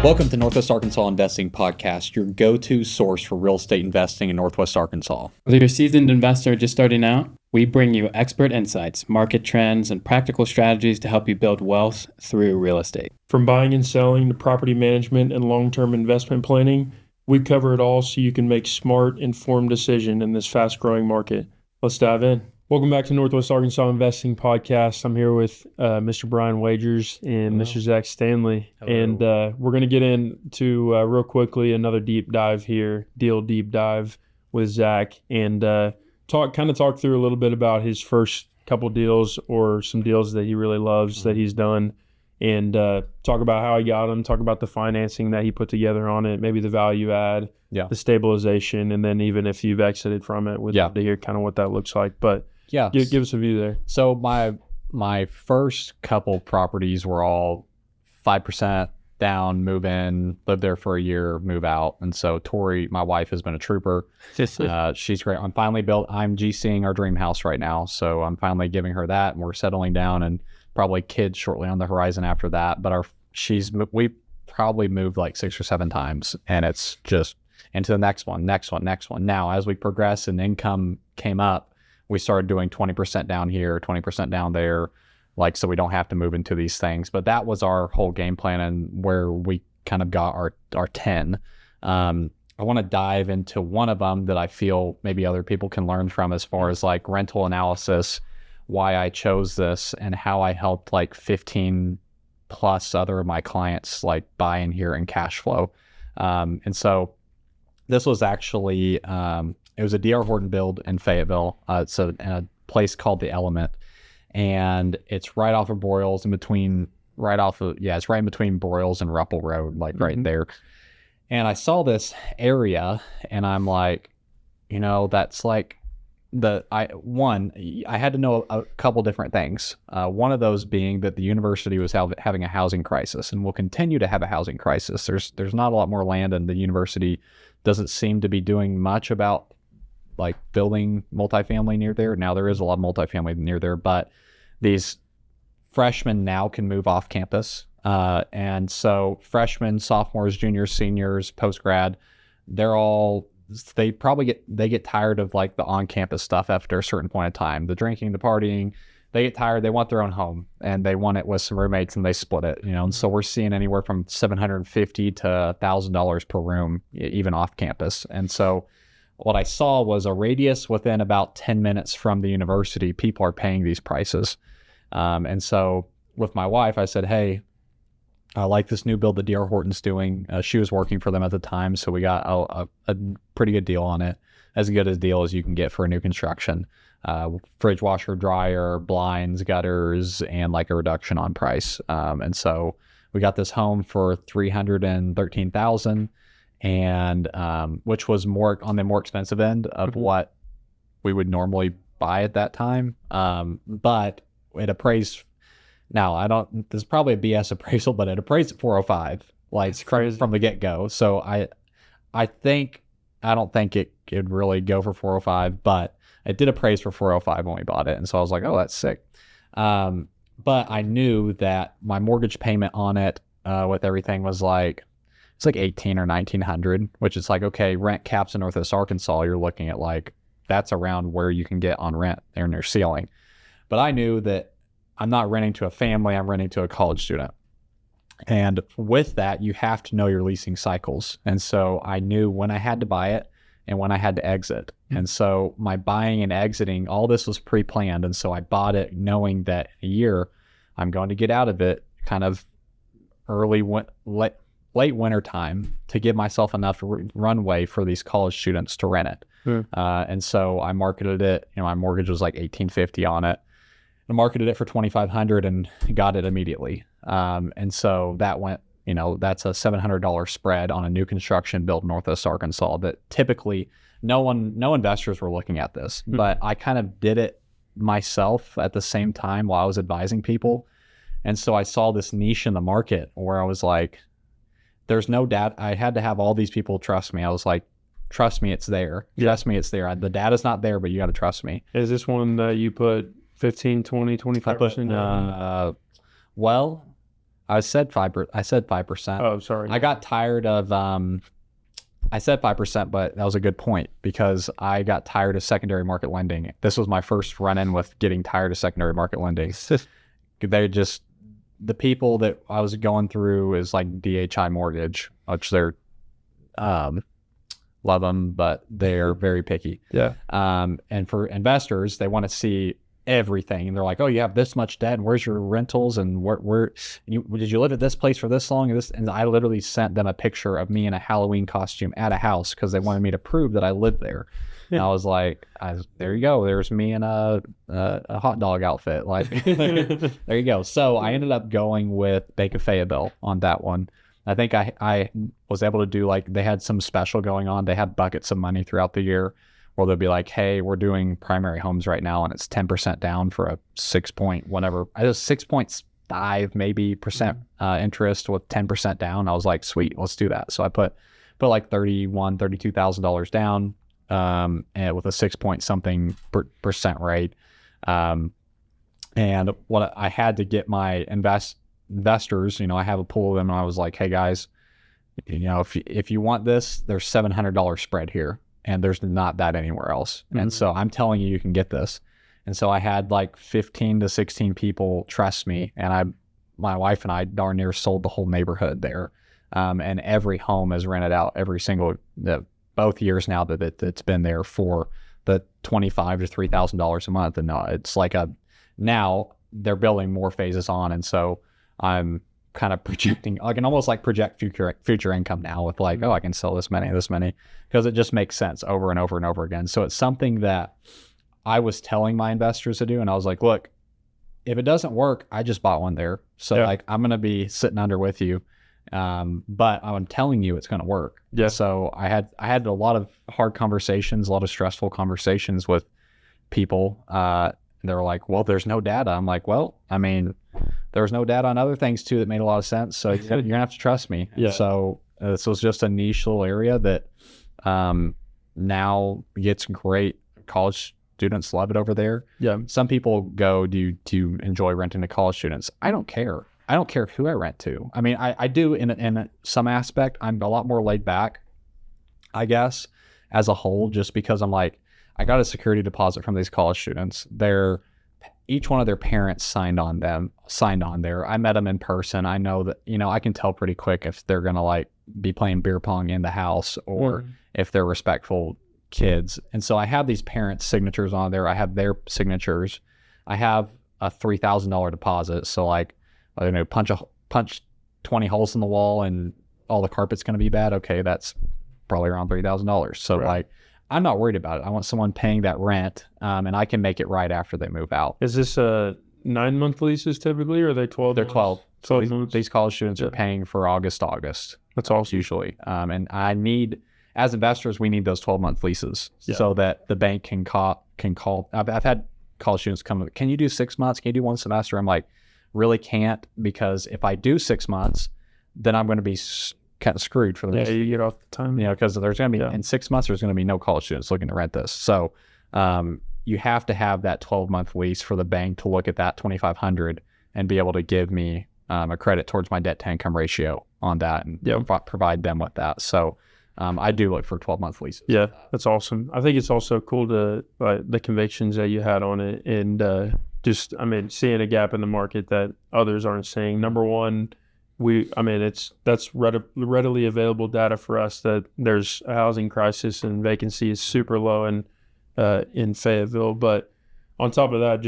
Welcome to Northwest Arkansas Investing Podcast, your go-to source for real estate investing in Northwest Arkansas. Whether you're a seasoned investor just starting out, we bring you expert insights, market trends, and practical strategies to help you build wealth through real estate. From buying and selling to property management and long-term investment planning, we cover it all so you can make smart, informed decisions in this fast-growing market. Let's dive in. Welcome back to Northwest Arkansas Investing Podcast. I'm here with Mr. Brian Wagers and Mr. Zach Stanley. Hello. And we're going to get into real quickly another deep dive here, deal deep dive with Zach, and talk through a little bit about his first couple deals or some deals that he really loves that he's done, and talk about how he got them, talk about the financing that he put together on it, maybe the value add, the stabilization, and then even if you've exited from it, we'd love to hear kind of what that looks like. But give us a view there. So my first couple properties were all 5% down, move in, live there for a year, move out. And so Tori, my wife, has been a trooper. She's great. I'm GCing our dream house right now. So I'm finally giving her that, and we're settling down, and probably kids shortly on the horizon after that. But we probably moved like 6 or 7 times, and it's just into the next one. Now, as we progress and income came up, we started doing 20% down here, 20% down there, so we don't have to move into these things. But that was our whole game plan and where we kind of got our 10. I want to dive into one of them that I feel maybe other people can learn from as far as rental analysis, why I chose this, and how I helped 15 plus other of my clients buy in here and cash flow. And so this was actually, it was a D.R. Horton build in Fayetteville. It's a place called The Element, and it's right off of Broyles, it's right in between Broyles and Ruppel Road, right there. And I saw this area, and I'm like, that's I had to know a couple different things. One of those being that the university was having a housing crisis and will continue to have a housing crisis. There's not a lot more land, and the university doesn't seem to be doing much about building multifamily near there. Now there is a lot of multifamily near there, but these freshmen now can move off campus. And so freshmen, sophomores, juniors, seniors, post-grad, they get tired of the on-campus stuff after a certain point of time. The drinking, the partying, they get tired. They want their own home, and they want it with some roommates, and they split it, And so we're seeing anywhere from $750 to $1,000 per room, even off campus. And so what I saw was a radius within about 10 minutes from the university, people are paying these prices. And so with my wife, I said, hey, I like this new build that D.R. Horton's doing. She was working for them at the time, so we got a pretty good deal on it, as good a deal as you can get for a new construction. Fridge, washer, dryer, blinds, gutters, and a reduction on price. And so we got this home for $313,000. And which was more on the more expensive end of what we would normally buy at that time. But it appraised. Now this is probably a BS appraisal, but it appraised at 405, from the get go. So I don't think it could really go for 405, but it did appraise for 405 when we bought it. And so I was like, oh, that's sick. But I knew that my mortgage payment on it with everything was it's $1,800 or $1,900, which is okay, rent caps in Northwest Arkansas, you're looking at that's around where you can get on rent there in their ceiling. But I knew that I'm not renting to a family, I'm renting to a college student. And with that, you have to know your leasing cycles. And so I knew when I had to buy it and when I had to exit. And so my buying and exiting, all this was pre-planned. And so I bought it knowing that in a year, I'm going to get out of it kind of late winter time to give myself enough runway for these college students to rent it. And so I marketed it. My mortgage was $1,850 on it. I marketed it for $2,500 and got it immediately. And so that went, that's a $700 spread on a new construction built in Northwest Arkansas that typically no investors were looking at this, but I kind of did it myself at the same time while I was advising people. And so I saw this niche in the market where I was like, there's no data. I had to have all these people trust me. I was like, trust me, it's there. Trust me, it's there. The data's not there, but you got to trust me. Is this one that you put 15, 20, 25%? Well, I said 5%. Oh, sorry. I got tired of I said 5%, but that was a good point because I got tired of secondary market lending. This was my first run-in with getting tired of secondary market lending. The people that I was going through is like DHI Mortgage, which they're love them, but they're very picky. Yeah. And for investors, they want to see everything, and they're like, "Oh, you have this much debt, and where's your rentals, and where did you live at this place for this long?" And I literally sent them a picture of me in a Halloween costume at a house because they wanted me to prove that I lived there. And I was like, "There you go. There's me in a hot dog outfit. Like, there you go." So I ended up going with Bank of Fayetteville on that one. I think I was able to do, like, they had some special going on. They had buckets of money throughout the year where they'll be like, "Hey, we're doing primary homes right now, and it's 10% down for a 6.5 maybe percent interest with 10% down." I was like, "Sweet, let's do that." So I put like $32,000 down, and with a 6 point something percent rate. And what I had to get my investors, I have a pool of them, and I was like, "Hey guys, if you want this, there's $700 spread here, and there's not that anywhere else. Mm-hmm. And so I'm telling you can get this." And so I had like 15 to 16 people trust me, and my wife and I darn near sold the whole neighborhood there. And every home is rented out both years now that it's been there for the $2,500 to $3,000 a month. And it's like now they're building more phases on. And so I'm kind of projecting, I can almost like project future income now with like, oh, I can sell this many, because it just makes sense over and over and over again. So it's something that I was telling my investors to do. And I was like, look, if it doesn't work, I just bought one there. So like, I'm going to be sitting under with you. But I'm telling you it's going to work. Yeah. So I had a lot of hard conversations, a lot of stressful conversations with people. They were like, "Well, there's no data." I'm like, "Well, I mean, there was no data on other things too that made a lot of sense. So you're gonna have to trust me." Yeah. So this was just a niche little area that now gets great. College students love it over there. Yeah. Some people go to enjoy renting to college students. I don't care. I don't care who I rent to. I mean, I do in some aspect. I'm a lot more laid back, I guess, as a whole, just because I'm like, I got a security deposit from these college students. Each one of their parents signed on there. I met them in person. I know that, I can tell pretty quick if they're going to like be playing beer pong in the house or if they're respectful kids. And so I have these parents' signatures on there. I have their signatures. I have a $3,000 deposit. So like, I don't know, punch 20 holes in the wall and all the carpet's going to be bad. Okay, that's probably around $3,000. So like, I'm not worried about it. I want someone paying that rent, and I can make it right after they move out. Is this 9-month leases typically, or are they 12? They're 12. 12 So these college students are paying for August. That's awesome. Usually. And as investors, we need those 12-month leases so that the bank can call. I've had college students come, "Can you do 6 months? Can you do 1 semester?" I'm like, really can't, because if I do 6 months, then I'm going to be kind of screwed for the rest. Yeah, you get off the time. Because there's going to be, in 6 months, there's going to be no college students looking to rent this. So you have to have that 12-month lease for the bank to look at that $2,500 and be able to give me a credit towards my debt to income ratio on that and provide them with that. So I do look for 12-month leases. Yeah, that's awesome. I think it's also cool to the convictions that you had on it, and seeing a gap in the market that others aren't seeing. Number one, that's readily available data for us that there's a housing crisis and vacancy is super low in Fayetteville. But on top of that,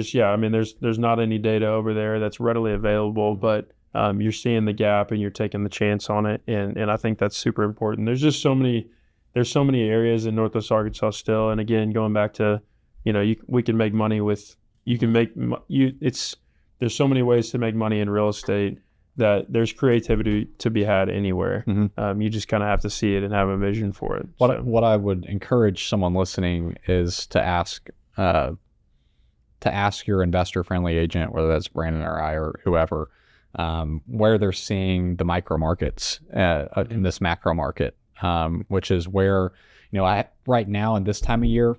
there's not any data over there that's readily available, but you're seeing the gap and you're taking the chance on it, and I think that's super important. There's just so many areas in Northwest Arkansas still, and again, going back to we can make money with there's so many ways to make money in real estate that there's creativity to be had anywhere. Mm-hmm. You just kind of have to see it and have a vision for it. What I would encourage someone listening is to ask your investor-friendly agent, whether that's Brandon or I or whoever, where they're seeing the micro markets in this macro market, which is where, right now in this time of year,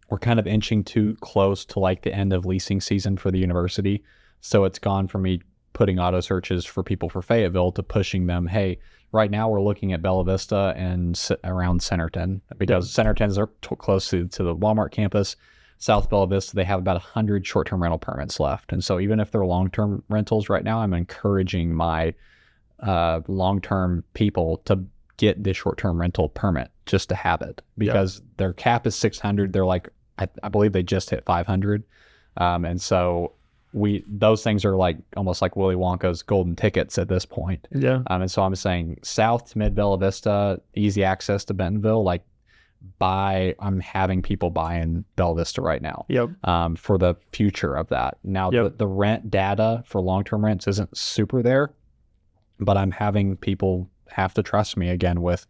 we're kind of inching too close to like the end of leasing season for the university. So it's gone from me putting auto searches for people for Fayetteville to pushing them, hey, right now we're looking at Bella Vista and around Centerton, because Centerton's are close to the Walmart campus. South Bella Vista, they have about 100 short-term rental permits left. And so even if they're long-term rentals right now, I'm encouraging my long-term people to get the short-term rental permit just to have it, because their cap is 600. They're like, I believe they just hit 500. And so those things are like almost like Willy Wonka's golden tickets at this point. Yeah. And so I'm saying South to Mid Bella Vista, easy access to Bentonville, like I'm having people buy in Bella Vista right now. Yep. For the future of that. Now the rent data for long-term rents isn't super there, but I'm having people have to trust me again with,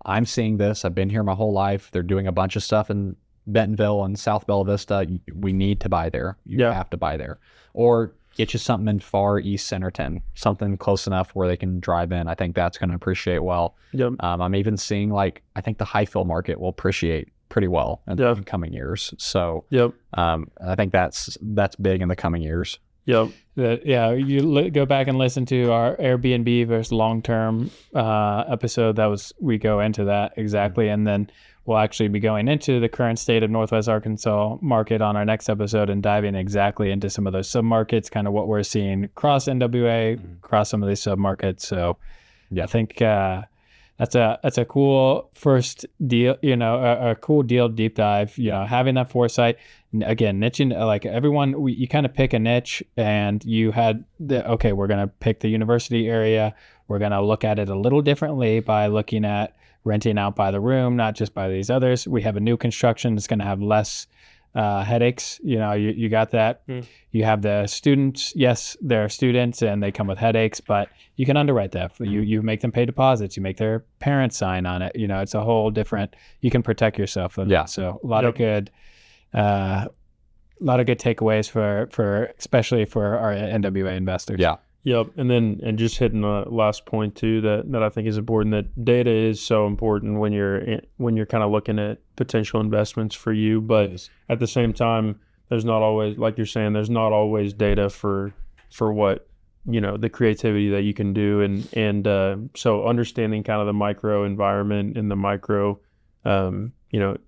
I'm seeing this. I've been here my whole life. They're doing a bunch of stuff in Bentonville and South Bella Vista. We need to buy there. You have to buy there. Or get you something in far East Centerton, something close enough where they can drive in. I think that's going to appreciate well. Yep. I'm even seeing I think the Highfield market will appreciate pretty well in coming years. So I think that's big in the coming years. Yep. Go back and listen to our Airbnb versus long-term episode. We go into that exactly. And then we'll actually be going into the current state of Northwest Arkansas market on our next episode and diving exactly into some of those submarkets, kind of what we're seeing across NWA, across some of these submarkets. So I think that's a cool first deal, a cool deal deep dive, having that foresight. Again, niching, like everyone, you kind of pick a niche, and you had we're going to pick the university area. We're going to look at it a little differently by looking at renting out by the room, not just by these others. We have a new construction that's going to have less headaches. You got that. You have the students. Yes, they're students and they come with headaches, but you can underwrite that. You make them pay deposits. You make their parents sign on it. It's a whole different, you can protect yourself. So a lot of good takeaways for especially for our NWA investors. Yep. And just hitting the last point too, that I think is important, that data is so important when you're kind of looking at potential investments for you. But at the same time, there's not always, like you're saying, there's not always data for what, the creativity that you can do. And so understanding kind of the micro environment and the micro,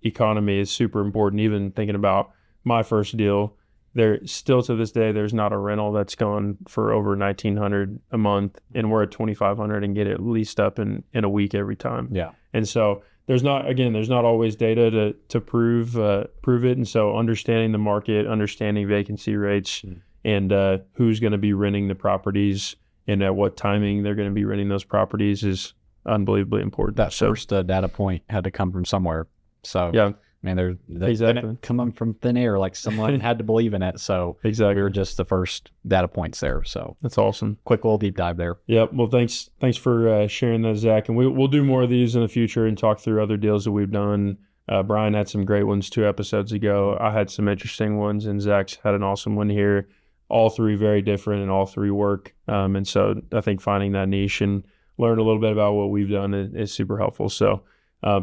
economy is super important. Even thinking about my first deal, there still to this day, there's not a rental that's going for over $1,900 a month, and we're at $2,500 and get it leased up in a week every time. And so there's not always data to prove it. And so understanding the market, understanding vacancy rates, and who's going to be renting the properties and at what timing they're going to be renting those properties is unbelievably important. That first data point had to come from somewhere. So they didn't come from thin air. Like someone had to believe in it. So we were just the first data points there. So that's awesome. Quick little deep dive there. Yep. Well, thanks for sharing that, Zach. And we'll do more of these in the future and talk through other deals that we've done. Brian had some great ones 2 episodes ago. I had some interesting ones, and Zach's had an awesome one here. All 3 very different, and all 3 work. And so I think finding that niche and learn a little bit about what we've done is super helpful. So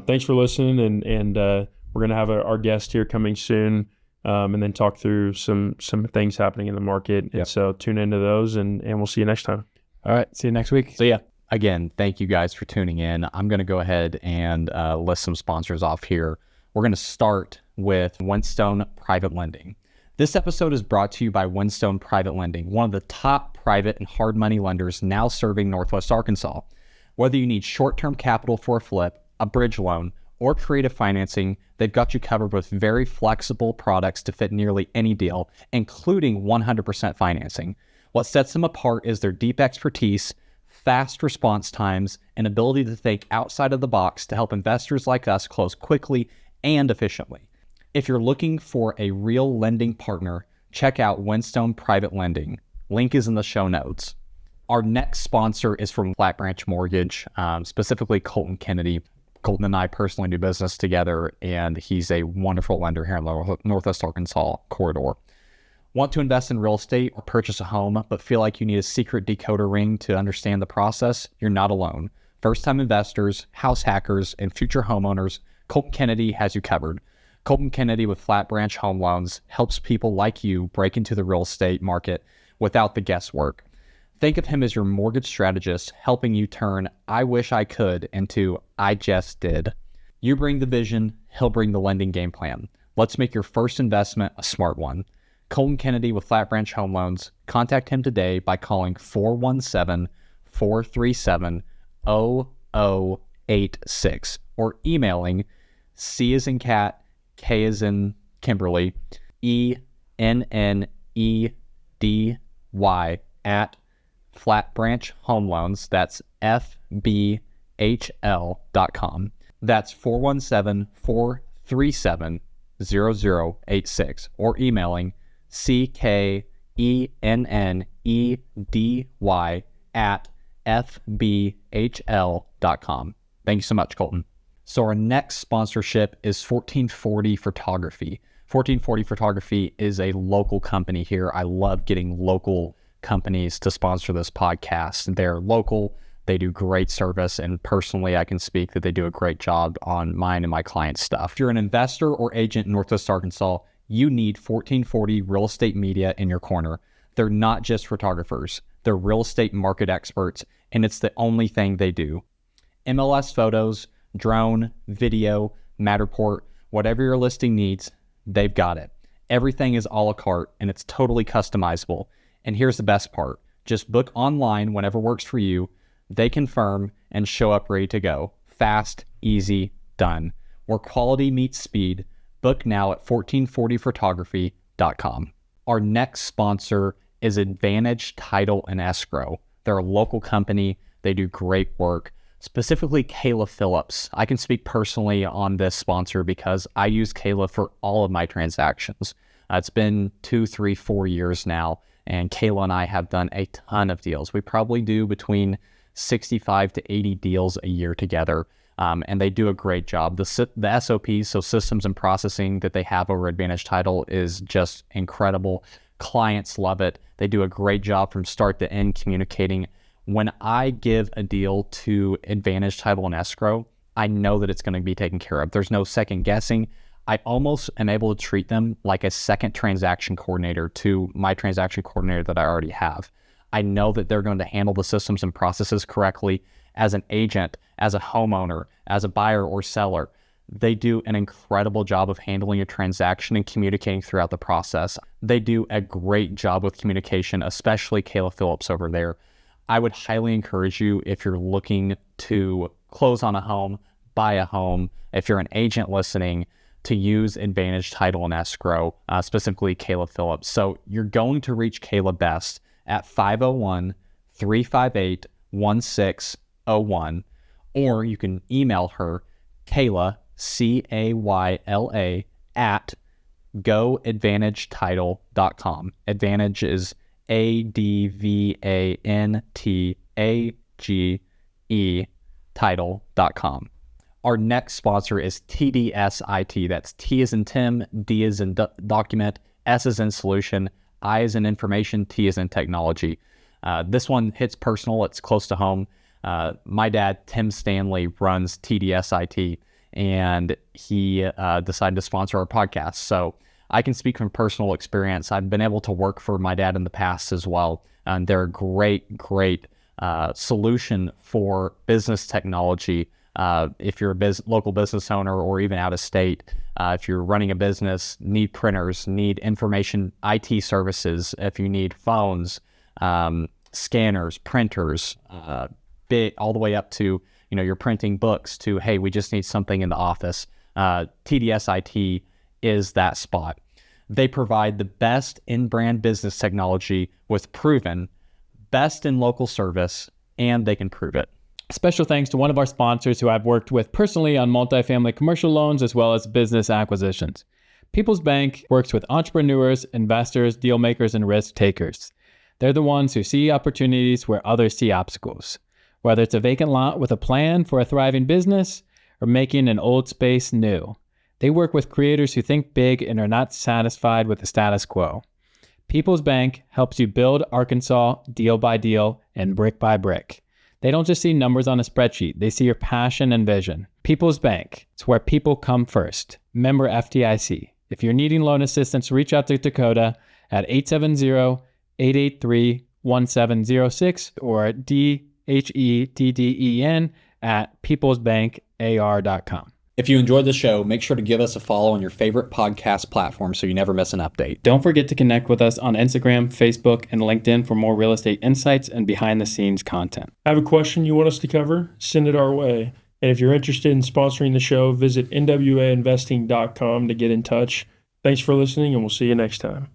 thanks for listening, and we're going to have our guest here coming soon, and then talk through some things happening in the market. And so tune into those, and we'll see you next time. All right. See you next week. So again, thank you guys for tuning in. I'm going to go ahead and list some sponsors off here. We're going to start with Whinstone Private Lending. This episode is brought to you by Whinstone Private Lending, one of the top private and hard money lenders now serving Northwest Arkansas. Whether you need short-term capital for a flip, a bridge loan, or creative financing, they've got you covered with very flexible products to fit nearly any deal, including 100% financing. What sets them apart is their deep expertise, fast response times, and ability to think outside of the box to help investors like us close quickly and efficiently. If you're looking for a real lending partner, check out Whinstone Private Lending. Link is in the show notes. Our next sponsor is from Flat Branch Mortgage, specifically Colton Kennedy. Colton and I personally do business together, and he's a wonderful lender here in the Northwest Arkansas corridor. Want to invest in real estate or purchase a home, but feel like you need a secret decoder ring to understand the process? You're not alone. First-time investors, house hackers, and future homeowners, Colton Kennedy has you covered. Colton Kennedy with Flat Branch Home Loans helps people like you break into the real estate market without the guesswork. Think of him as your mortgage strategist, helping you turn "I wish I could" into "I just did." You bring the vision, he'll bring the lending game plan. Let's make your first investment a smart one. Colton Kennedy with Flat Branch Home Loans. Contact him today by calling 417-437-0086 or emailing C as in cat, K as in Kimberly, ENNEDY at Flat Branch Home Loans. That's FBHL.com. That's 417-437-0086 or emailing CKENNEDY at FBHL.com. Thank you so much, Colton. So our next sponsorship is 1440 Photography. 1440 Photography is a local company here. I love getting local companies to sponsor this podcast. They're local. They do great service, and personally, I can speak that they do a great job on mine and my clients' stuff. If you're an investor or agent in Northwest Arkansas, you need 1440 Real Estate Media in your corner. They're not just photographers. They're real estate market experts, and it's the only thing they do. MLS photos, drone, video, Matterport, whatever your listing needs, they've got it. Everything is a la carte, and it's totally customizable. And here's the best part. Just book online whenever works for you. They confirm and show up ready to go. Fast, easy, done. Where quality meets speed. Book now at 1440photography.com. Our next sponsor is Advantage Title and Escrow. They're a local company. They do great work. Specifically, Kayla Phillips. I can speak personally on this sponsor because I use Kayla for all of my transactions. It's been 2, 3, 4 years now, and Kayla and I have done a ton of deals. We probably do between 65 to 80 deals a year together, and they do a great job. The SOPs, so systems and processing that they have over Advantage Title, is just incredible. Clients love it. They do a great job from start to end communicating. When I give a deal to Advantage Title and Escrow, I know that it's going to be taken care of. There's no second guessing. I almost am able to treat them like a second transaction coordinator to my transaction coordinator that I already have. I know that they're going to handle the systems and processes correctly. As an agent, as a homeowner, as a buyer or seller, they do an incredible job of handling a transaction and communicating throughout the process. They do a great job with communication, especially Kayla Phillips over there. I would highly encourage you, if you're looking to close on a home, buy a home, if you're an agent listening, to use Advantage Title and Escrow, specifically Kayla Phillips. So you're going to reach Kayla best at 501-358-1601, or you can email her, Kayla, Cayla, at goadvantagetitle.com. Advantage is ADVANTAGE title.com. Our next sponsor is TDS IT. That's T as in Tim, D as in document, S as in solution, I as in information, T as in technology. This one hits personal. It's close to home. My dad, Tim Stanley, runs TDS IT, and he decided to sponsor our podcast. So I can speak from personal experience. I've been able to work for my dad in the past as well. And they're a great solution for business technology. If you're a local business owner or even out of state, if you're running a business, need printers, need information IT services, if you need phones, scanners, printers, all the way up to, you're printing books to, hey, we just need something in the office. TDS IT is that spot. They provide the best in-brand business technology with proven best in local service, and they can prove it. Special thanks to one of our sponsors who I've worked with personally on multifamily commercial loans as well as business acquisitions. People's Bank works with entrepreneurs, investors, deal makers, and risk takers. They're the ones who see opportunities where others see obstacles. Whether it's a vacant lot with a plan for a thriving business or making an old space new, they work with creators who think big and are not satisfied with the status quo. People's Bank helps you build Arkansas deal by deal and brick by brick. They don't just see numbers on a spreadsheet. They see your passion and vision. People's Bank. It's where people come first. Member FDIC. If you're needing loan assistance, reach out to Dakota at 870-883-1400 1706 or DHEDDEN@peoplesbankar.com. If you enjoyed the show, make sure to give us a follow on your favorite podcast platform so you never miss an update. Don't forget to connect with us on Instagram, Facebook, and LinkedIn for more real estate insights and behind-the-scenes content. Have a question you want us to cover? Send it our way. And if you're interested in sponsoring the show, visit nwainvesting.com to get in touch. Thanks for listening, and we'll see you next time.